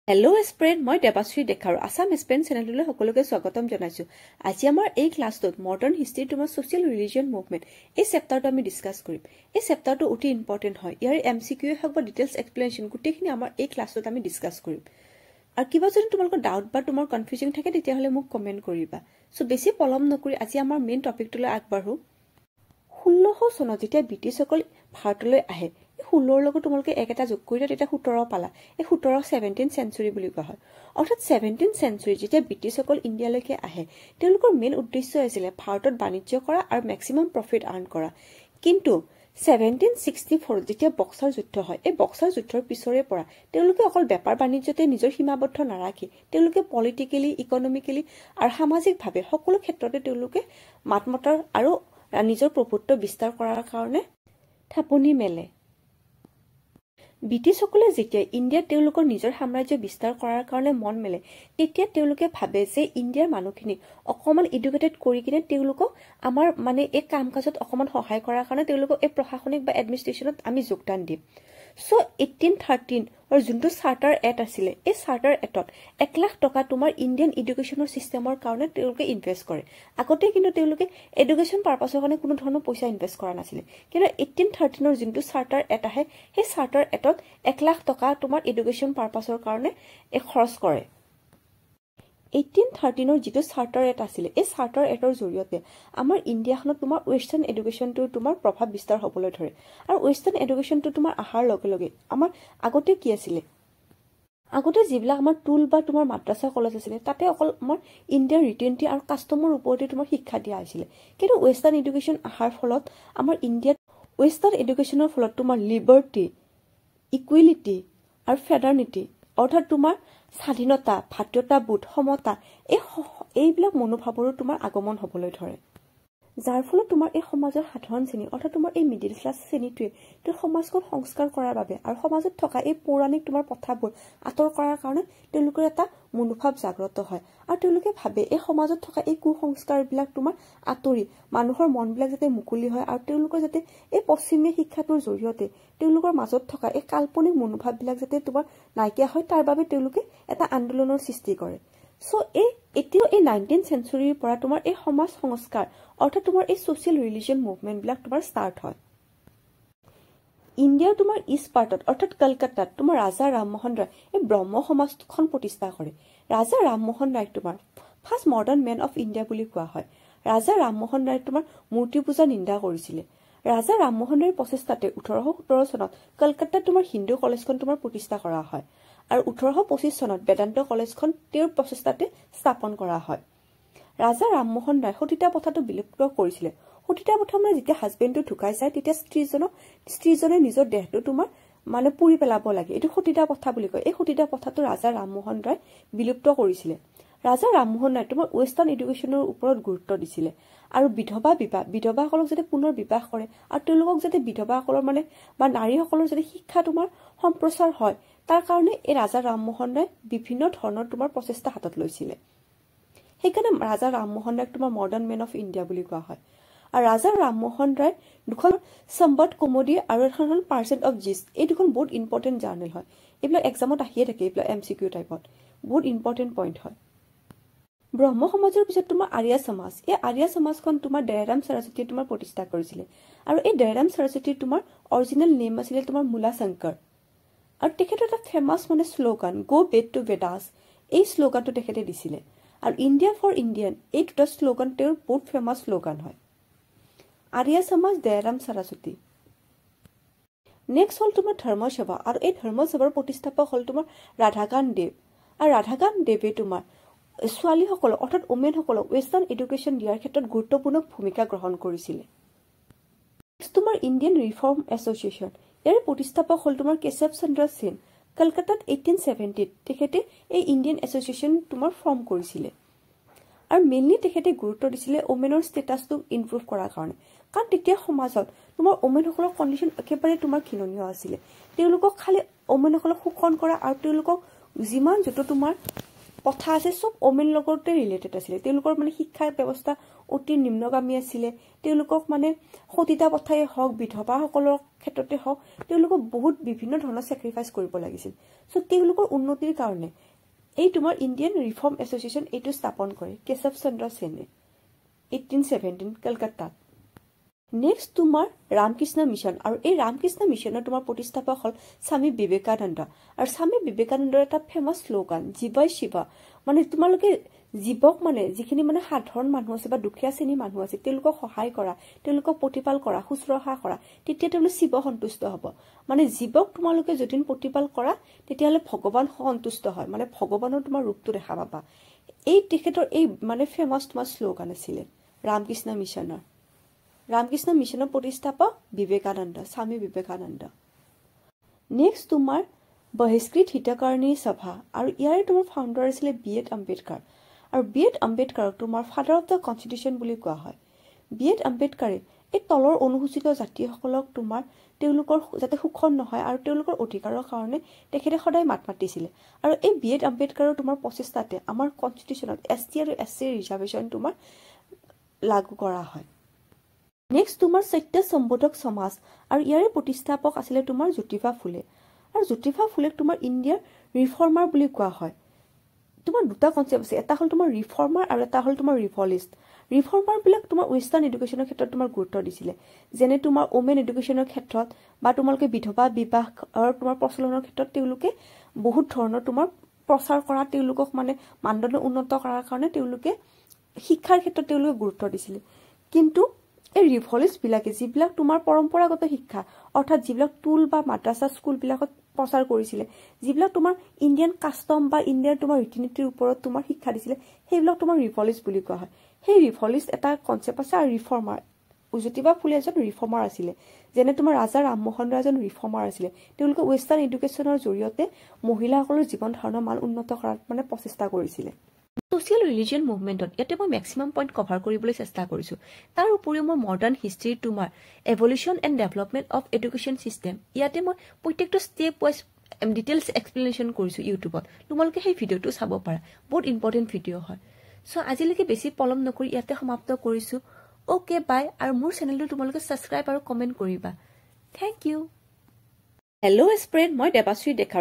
Hello' spread মই Debashree দেখাৰো Assam Spain চেনেললৈ সকলোকে স্বাগতম জনাইছো। আজি আমাৰ এই ক্লাছটোত মডাৰ্ণ হিষ্ট্ৰী তোমাৰ সোশ্যাল ৰিলিজিয়ন মুভমেন্ট এই চেপ্টাৰটো আমি ডিসকাস কৰিম। এই চেপ্টাৰটো অতি ইম্পৰ্টেন্ট হয়। ইয়াৰ এমসিকিউ হক বা ডিটেইলছ এক্সপ্লেনেশন গোটেইখিনি আমাৰ এই ক্লাছটোত আমি ডিসকাস কৰিম। আৰু কিবা যদি তোমালোকৰ ডাউট বা তোমাৰ কনফিউজন থাকে তেতিয়াহলে মোক কমেন্ট কৰিবা। সো বেছি পলম নকৰি আজি আমাৰ মেইন টপিকটোলৈ আগবাঢ়ো। 1600 চনত যেতিয়া ব্ৰিটিছসকল ভাৰতলৈ আহে 16ৰ লগত তোমালোকে একটা যোগ কৰিলে তেতিয়া 17 পালা। এই 17 17th চেঞ্চুৰী বুলি কোৱা হয়। অৰ্থাৎ 17th চেঞ্চুৰী যেতিয়া ব্ৰিটিছসকল ইণ্ডিয়ালৈকে আহে তেওঁলোকৰ মেইন উদ্দেশ্য আছিল ভাৰতত বাণিজ্য কৰা আৰু ম্যাক্সিমাম প্ৰফিট আৰ্ন কৰা। কিন্তু 1764 যেতিয়া বক্সাৰ যুদ্ধ হয় এই বক্সাৰ যুদ্ধৰ পিছৰে পৰা তেওঁলোকে অকল বেপাৰ বাণিজ্যতে নিজৰ সীমাবদ্ধ নাৰাখি তেওঁলোকে পলিটিক্যালি ইকনমিক্যালি আৰু সামাজিকভাৱে সকলো ক্ষেত্ৰতে তেওঁলোকে মাতমতাৰ আৰু নিজৰ প্ৰভুত্ব বিস্তাৰ কৰাৰ কাৰণে থাপনি মেলে। ব্ৰিটিছসকলে যেতিয়া ইণ্ডিয়াত তেওঁলোকৰ নিজৰ সাম্ৰাজ্য বিস্তাৰ কৰাৰ কাৰণে মন মেলে তেতিয়া তেওঁলোকে ভাবে যে ইণ্ডিয়াৰ মানুহখিনি অকমান এডুকেটেড কৰি কিনে তেওঁলোকক আমাৰ মানে এই কাম কাজত অকমান সহায় কৰাৰ কাৰণে তেওঁলোকক এই প্ৰশাসনিক বা এডমিনিষ্ট্ৰেচনত আমি যোগদান দিম। সো 1813 আৰু যোনটো চাৰ্টাৰ এক্ট আছিল এই চাৰ্টাৰ এক্টত 1 লাখ টকা তোমাৰ ইণ্ডিয়ান এডুকেশ্যনৰ সিস্টেমৰ কাৰণে তেওঁলোকে ইনভেষ্ট কৰে। আগতে কিন্তু তেওঁলোকে এডুকেশ্যন পাৰপাসৰ কাৰণে কোনো ধৰণৰ পইচা ইনভেষ্ট কৰা নাছিল। কিন্তু 1813 ৰ যোনটো চাৰ্টাৰ এক্ট আহে সেই চাৰ্টাৰ এক্টত 1 লাখ টকা তোমাৰ এডুকেশ্যন পাৰপাসৰ কাৰণে খৰচ কৰে। 1813 ৰ যিটো চাৰ্টাৰ এক্ট আছিল এই চাৰ্টাৰ এক্টৰ জৰিয়তে আমাৰ ইণ্ডিয়াখনত তোমাৰ ওয়েষ্টাৰ্ণ এডুকেশ্যনটো তোমাৰ প্ৰভাৱ বিস্তাৰ হ'বলৈ ধৰে। আৰু ওয়েষ্টাৰ্ণ এডুকেশ্যনটো তোমাৰ আহাৰ লগে লগে আমাৰ আগতে কি আছিল আগতে যিবিলাক আমাৰ টুল বা তোমাৰ মাদ্ৰাসা কলেজ আছিল তাতে অকল আমাৰ ইণ্ডিয়াৰ ৰিটেনিটি আৰু কাষ্টমৰ ওপৰতে তোমাৰ শিক্ষা দিয়া হৈছিল। কিন্তু ওয়েষ্টাৰ্ণ এডুকেশ্যন আহাৰ ফলত আমাৰ ইণ্ডিয়াত ওয়েষ্টাৰ্ণ এডুকেশ্যনৰ ফলত তোমাৰ লিবাৰ্টি ইকুৱেলিটি আৰু ফেডাৰনিটি অৰ্থাৎ তোমাৰ স্বাধীনতা ভাতৃত্ববোধ সমতা এইবিলাক মনোভাৱৰো তোমাৰ আগমন হ'বলৈ ধৰে। যাৰ ফলত তোমাৰ এই সমাজৰ সাধাৰণ শ্ৰেণী অৰ্থাৎ তোমাৰ এই মিডিল ক্লাছ শ্ৰেণীটোৱে সমাজখন সংস্কাৰ কৰাৰ বাবে আৰু সমাজত থকা এই পৌৰাণিক তোমাৰ প্ৰথাবোৰ আঁতৰ কৰাৰ কাৰণে তেওঁলোকৰ এটা মনোভাৱ জাগ্ৰত হয়। আৰু তেওঁলোকে ভাবে এই সমাজত থকা এই কুসংস্কাৰবিলাক তোমাৰ আঁতৰি মানুহৰ মনবিলাক যাতে মুকলি হয় আৰু তেওঁলোকৰ যাতে এই পশ্চিমীয়া শিক্ষাটোৰ জৰিয়তে তেওঁলোকৰ মাজত থকা এই কাল্পনিক মনোভাৱবিলাক যাতে তোমাৰ নাইকিয়া হয় তাৰ বাবে তেওঁলোকে এটা আন্দোলনৰ সৃষ্টি কৰে। সো এই 19th চেঞ্চুৰীৰ পৰা তোমাৰ এই সমাজ সংস্কাৰ অৰ্থাৎ তোমাৰ এই সোশ্যাল ৰিলিজিয়ন মুভমেন্ট বিলাক তোমাৰ ষ্টাৰ্ট হয়। ইণ্ডিয়াৰ তোমাৰ ইষ্ট পাৰ্টত অৰ্থাৎ কলকাতাত তোমাৰ ৰাজা ৰামমোহন ৰায় এই ব্ৰহ্ম সমাজখন প্ৰতিষ্ঠা কৰে। ৰাজা ৰামমোহন ৰায় তোমাৰ first modern man of India বুলি কোৱা হয়। ৰাজা ৰামমোহন ৰায় তোমাৰ মূৰ্তি পূজা নিন্দা কৰিছিলে। ৰাজা ৰামমোহন ৰায়ৰ প্ৰচেষ্টাতে 1817 চনত কলকাতাত তোমাৰ হিন্দু কলেজখন তোমাৰ প্ৰতিষ্ঠা কৰা হয়। আৰু 1825 চনত বেদান্ত কলেজখন তেওঁৰ প্ৰচেষ্টাতে স্থাপন কৰা হয়। ৰাজা ৰামমোহন ৰায় সতীতা প্ৰথাটো বিলুপ্ত কৰিছিলে। সতীতা প্ৰথা মানে যেতিয়া হাজবেণ্ডটো ঢুকাই যায় তেতিয়া স্ত্ৰীজনে নিজৰ দেহটো তোমাৰ মানে পুৰি পেলাব লাগে। এইটো সতীতা প্ৰথা বুলি কয়। এই সতীতা প্ৰথাটো ৰাজা ৰামমোহন ৰায় বিলুপ্ত কৰিছিলে। ৰাজা ৰামমোহন ৰায় তোমাৰ ওয়েষ্টাৰ্ণ এডুকেশ্যনৰ ওপৰত গুৰুত্ব দিছিলে আৰু বিধৱাসকলক যাতে পুনৰ বিবাহ কৰে আৰু তেওঁলোকক যাতে বিধৱাসকলৰ মানে বা নাৰীসকলৰ যাতে শিক্ষা তোমাৰ সম্প্ৰচাৰ হয় তাৰ কাৰণে এই ৰাজা ৰামমোহন ৰায় বিভিন্ন ধৰণৰ তোমাৰ প্ৰচেষ্টা হাতত লৈছিলে। সেইকাৰণে ৰাজা ৰামমোহন ৰায়ক তোমাৰ মডাৰ্ণ মেন অফ ইণ্ডিয়া বুলি কোৱা হয়। আৰু ৰাজা ৰামমোহন ৰায় দুখন সম্বাদ কমোডি আৰু এখন হ'ল পাৰ্চেন্ট অফ জিষ্ট এই দুখন বহুত ইম্পৰ্টেণ্ট জাৰ্নেল হয়। এইবিলাক এক্সামত আহিয়ে থাকে এইবিলাক এমচিকিউ টাইপত বহুত ইম্পৰ্টেণ্ট পইণ্ট হয়। ব্ৰহ্ম সমাজৰ পিছত তোমাৰ আৰ্য সমাজ এই আৰ্য সমাজখন তোমাৰ দয়াৰাম সৰস্বতীয়ে তোমাৰ প্ৰতিষ্ঠা কৰিছিলে। আৰু এই দয়াৰাম সৰস্বতীৰ তোমাৰ অৰিজিনেল নেম আছিলে তোমাৰ মূলা শংকৰ। আৰু তেখেতৰ এটা ফেমাছ মানে slogan go back to Vedas এই শ্লোগানটো তেখেতে দিছিলে। আৰু ইণ্ডিয়া ফৰ ইণ্ডিয়ান এই দুটা শ্লোগান তেওঁৰ বহুত ফেমাছ শ্লোগান হয়। আৰ্য সমাজ দয়াৰাম সৰস্বতী। নেক্সট হ'ল তোমাৰ ধৰ্মসভা আৰু এই ধৰ্মসভাৰ প্ৰতিষ্ঠাপক হ'ল তোমাৰ ৰাধাকান্ত দেৱ। আৰু ৰাধাকান্ত দেৱে তোমাৰ ছোৱালীসকলক অৰ্থাৎ ওমেনসকলক ৱেষ্টাৰ্ণ এডুকেশ্যন দিয়াৰ ক্ষেত্ৰত গুৰুত্বপূৰ্ণ ভূমিকা গ্ৰহণ কৰিছিলে। তোমাৰ ইণ্ডিয়ান ৰিফৰ্ম এছ'চিয়েশ্যন ইয়াৰ প্ৰতিষ্ঠাপক হ'ল তোমাৰ কেশৱ চন্দ্ৰ সেন। কলকাতাত 1870 তেখেতে এই ইণ্ডিয়ান এছ'চিয়েশ্যন তোমাৰ ফৰ্ম কৰিছিলে। আৰু মেইনলি তেখেতে গুৰুত্ব দিছিলে ওমেনৰ ষ্টেটাছটো ইম্প্ৰুভ কৰাৰ কাৰণে। কাৰণ তেতিয়া সমাজত তোমাৰ ওমেনসকলৰ কণ্ডিশ্যন একেবাৰে তোমাৰ ঘৃণনীয় আছিলে। তেওঁলোকক খালি ওমেনসকলক শোষণ কৰা আৰু তেওঁলোকক যিমান য'ত তোমাৰ কথা আছে সব ওমেন লগতে ৰিলেটেড আছিলে তেওঁলোকৰ মানে শিক্ষা ব্যৱস্থা অতি নিম্নগামী আছিলে তেওঁলোকক মানে সতীতা প্ৰথাই হওক বিধৱাসকলৰ ক্ষেত্ৰতে হওক তেওঁলোকক বহুত বিভিন্ন ধৰণৰ স্যাক্ৰিফাইস কৰিব লাগিছিল সো তেওঁলোকৰ উন্নতিৰ কাৰণে এই তোমাৰ ইণ্ডিয়ান ৰিফৰ্ম এছ'চিয়েশ্যন এইটো স্থাপন কৰে কেশৱ চন্দ্ৰ সেনে 1817 কলকাতাত নেক্সট তোমাৰ ৰামকৃষ্ণ মিছন আৰু এই ৰামকৃষ্ণ মিছনৰ তোমাৰ প্ৰতিষ্ঠাপক হ'ল স্বামী বিবেকানন্দ আৰু স্বামী বিবেকানন্দৰ এটা ফেমাস শ্লোগান জীৱই শিৱ মানে তোমালোকে জীৱক মানে যিখিনি মানে সাধাৰণ মানুহ আছে বা দুখীয়া শ্ৰেণীৰ মানুহ আছে তেওঁলোকক সহায় কৰা তেওঁলোকক প্ৰতিপাল কৰা শুশ্ৰূষা কৰা তেতিয়া তেওঁলোক শিৱ সন্তুষ্ট হ'ব মানে জীৱক তোমালোকে যদি প্ৰতিপাল কৰা তেতিয়ালে ভগৱান সন্তুষ্ট হয় মানে ভগৱানৰ তোমাৰ ৰূপটো দেখা পাবা এই তেখেতৰ এই মানে ফেমাস তোমাৰ শ্লোগান আছিল ৰামকৃষ্ণ মিছনৰ ৰামকৃষ্ণ মিছনৰ প্ৰতিষ্ঠাপক বিবেকানন্দ স্বামী বিবেকানন্দ নেক্সট তোমাৰ বহিষ্কৃত হিতকাৰণী সভা আৰু ইয়াৰে তোমাৰ ফাউণ্ডাৰ আছিল বি.এড. আম্বেদকাৰ আৰু বি.এড. আম্বেদকাৰক তোমাৰ ফাদাৰ অফ দ্য কনষ্টিটিউশ্যন বুলি কোৱা হয় বি.এড. আম্বেদকাৰে এই তলৰ অনুসূচিত জাতিসকলক তোমাৰ তেওঁলোকৰ যাতে শোষণ নহয় আৰু তেওঁলোকৰ অধিকাৰৰ কাৰণে তেখেতে সদায় মাত মাতিছিলে আৰু এই বি.এড. আম্বেদকাৰৰ তোমাৰ প্ৰচেষ্টাতে আমাৰ কনষ্টিটিউশ্যনত এছ.টি. আৰু এছ.চি. ৰিজাৰ্ভেশ্যন তোমাৰ লাগু কৰা হয় নেক্সট তোমাৰ সত্য সম্বোধক সমাজ আৰু ইয়াৰে প্ৰতিষ্ঠাপক আছিলে তোমাৰ জ্যোতিবা ফুলে আৰু জ্যোতিবা ফুলেক তোমাৰ ইণ্ডিয়াৰ ৰিফৰ্মাৰ বুলি কোৱা হয় তোমাৰ দুটা কনচেপ্ট আছে এটা হ'ল তোমাৰ ৰিফৰ্মাৰ আৰু এটা হ'ল তোমাৰ ৰিভলিষ্ট ৰিফৰ্মাৰ বিলাক তোমাৰ ৱেষ্টাৰ্ণ এডুকেশ্যনৰ ক্ষেত্ৰত তোমাৰ গুৰুত্ব দিছিলে যেনে তোমাৰ ওমেন এডুকেশ্যনৰ ক্ষেত্ৰত বা তোমালোকে বিধৱা বিবাহৰ তোমাৰ প্ৰচলনৰ ক্ষেত্ৰত তেওঁলোকে বহুত ধৰণৰ তোমাৰ প্ৰচাৰ কৰা তেওঁলোকক মানে মানদণ্ড উন্নত কৰাৰ কাৰণে তেওঁলোকে শিক্ষাৰ ক্ষেত্ৰত তেওঁলোকে গুৰুত্ব দিছিলে কিন্তু এই ৰিভলিষ্ট বিলাকে যিবিলাক তোমাৰ পৰম্পৰাগত শিক্ষা অৰ্থাৎ যিবিলাক টুল বা মাদ্ৰাছা স্কুল বিলাকত প্ৰচাৰ কৰিছিলে যিবিলাক তোমাৰ ইণ্ডিয়ান কাষ্টম বা ইণ্ডিয়াৰ তোমাৰ ৰীতি-নীতিৰ ওপৰত তোমাৰ শিক্ষা দিছিলে সেইবিলাক তোমাৰ ৰিভলিষ্ট বুলি কোৱা হয় সেই ৰিভলিষ্ট এটা কনচেপ্ট আছে আৰু ৰিফৰ্মাৰ জ্যোতিবা ফুলে এজন ৰিফৰ্মাৰ আছিলে যেনে তোমাৰ ৰাজা ৰামমোহন ৰায় এজন ৰিফৰ্মাৰ আছিলে তেওঁলোকে ৱেষ্টাৰ্ণ এডুকেশ্যনৰ জৰিয়তে মহিলাসকলৰ জীৱন ধাৰণৰ মান উন্নত কৰাত মানে প্ৰচেষ্টা কৰিছিলে সোশিয়েল ৰিলিজিয়ন মুভমেণ্টত ইয়াতে মই মেক্সিমাম পইণ্ট কভাৰ কৰিবলৈ চেষ্টা কৰিছোঁ তাৰ উপৰিও মই মডাৰ্ণ হিষ্ট্ৰীৰ তোমাৰ evolution and development of education system ইয়াতে মই প্ৰত্যেকটো ষ্টেপ ৱাইজ ডিটেইলছ এক্সপ্লেনেশ্যন কৰিছোঁ ইউটিউবত তোমালোকে সেই ভিডিঅ'টো চাব পাৰা বহুত ইম্পৰ্টেণ্ট ভিডিঅ' হয় চ' আজিলৈকে বেছি পলম নকৰি ইয়াতে সমাপ্ত কৰিছোঁ অ'কে বাই আৰু মোৰ চেনেলটো তোমালোকে ছাবস্ক্ৰাইব আৰু কমেণ্ট কৰিবা থেংক ইউ হেল্ল' স্প্ৰেড মই দেৱাশ্ৰী ডেকা